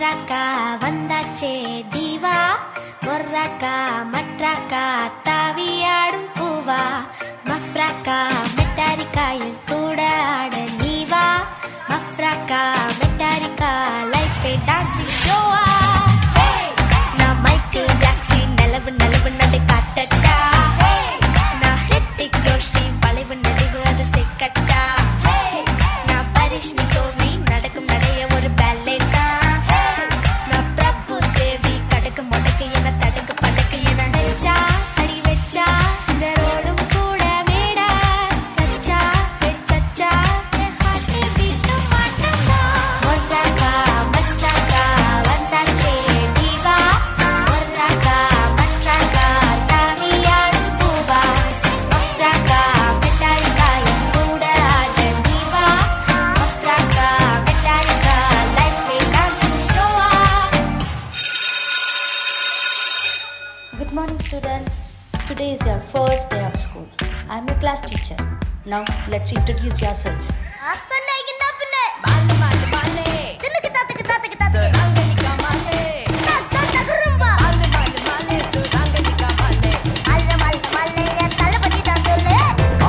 ஒன்றாக்கா வந்தாச்சே தீவா, ஒர்ராக்கா மற்றாக்கா தாவியாடும் பூவா, மஃப்ராக்கா மெட்டாரிக்கா என் கூட ஆட நீவா, மஃப்ராக்கா மெட்டாரிக்கா லைஃபே டான்சிங் ஷோவா. நான் மைக்கேல் ஜாக்சன் நிலவு நிலவு நடை காட்டட்டா, நான் ஹித்திக் ரோஷன் வளைவு நெளிவு அது செக்கட்டா, நான் பரிஷ்ணி தோல்வி நடக்கும் நடைய ஒரு பேலே தான், நான் பிரபு தேவி கடக்கு முடக்கு என தடக்கு படக்கு என வச்சா அடி வச்சா இந்த ரோடும் கூட மேடா சச்சா சச்சா என் ஹார்ட் பீட் மாட்டா. ஒன்றாக்கா மற்றாக்கா வந்தாச்சே தீவா, ஒன்றாக்கா மற்றாக்கா தாவியாடும் பூவா, மற்றாக்கா மெட்டாரிக்கா என் கூட ஆட நீவா, மற்றாக்கா மெட்டாரிக்கா லைஃபே dancing ஷோவா. Good morning, students. Today is your first day of school. I am your class teacher. Now, let's introduce yourselves.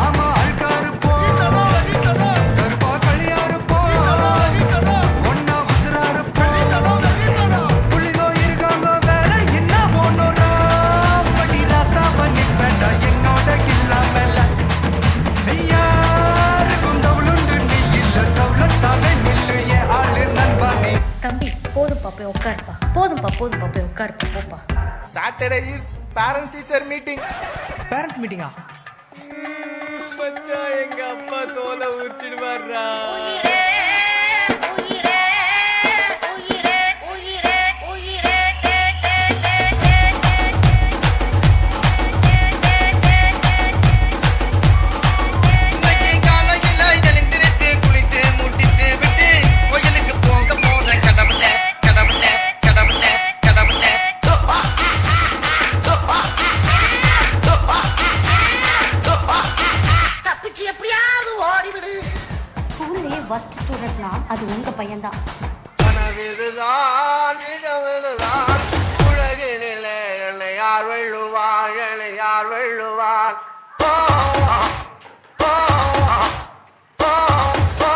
ஆமா அழுக்காரு போ கருப்பா களியாரு போ ஒன்னா உசுராரு போ புள்ளிகோ இருக்காங்க வேற என்ன போனோரா படி ராசா பண்ணி வேண்டா என்னோட கில்லா மேல யாருக்கும் தவுளுண்டு நீ இல்ல தவுளத்தாவே நில்லு என் ஆளு நண்பா நீ. தம்பி போதும்பா போய் உட்காருப்பா, போதும்பா போய் உட்காருப்பா, போப்பா. Saturday is parents teacher meeting. Parents மீட்டிங்கா? மச்சா எங்க அப்பா தோலை உரிச்சிடுவாரா. இன்னைக்கு காலையில எழுந்திருச்சு குளித்து முட்டித்து விட்டு கோயிலுக்கு போக போற கடவுளே கடவுளே கடவுளே கடவுளே. ஸ்கூல்லேயே ஃபர்ஸ்ட் ஸ்டூடெண்ட்னா அது உங்க பையன்தான். கனவிதுதான் நிஜமிதுதான் உலகினிலே என்னை யார் வெல்லுவார் என்னை யார் வெல்லுவார். ஓ, ஓ, ஓ, ஓ.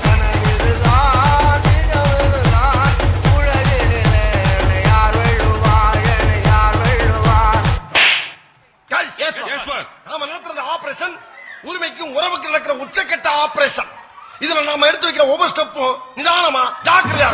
கனவிதுதான் நிஜமிதுதான் உலகினிலே என்னை யார் வெல்லுவார் என்னை யார் வெல்லுவார். நாம நடத்துற ஆபரேஷன் உரிமைக்கும் உறவுக்கு நடக்கிற உச்சக்கட்ட ஆபரேஷன். இதுல நாம எடுத்து வைக்கிற ஒவ்வொரு ஸ்டெப்பும் நிதானமா ஜாக்கிரதையா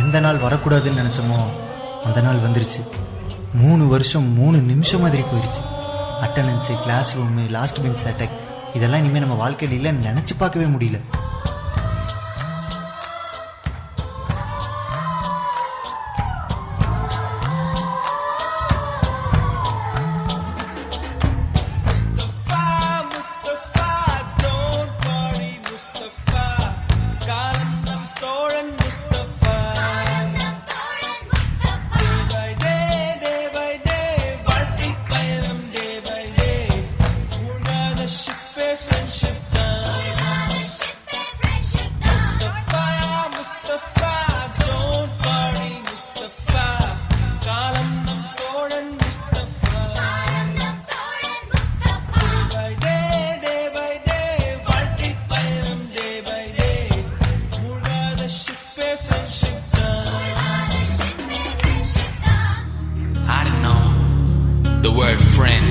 எந்த நாள் வரக்கூடாதுன்னு நினச்சோமோ அந்த நாள் வந்துருச்சு. 3 வருஷம் 3 நிமிஷம் மாதிரி போயிடுச்சு. Attendance, class room, last bench attack இதெல்லாம் இனிமேல் நம்ம வாழ்க்கையில் இல்லைன்னு நினச்சி பார்க்கவே முடியல. The word friend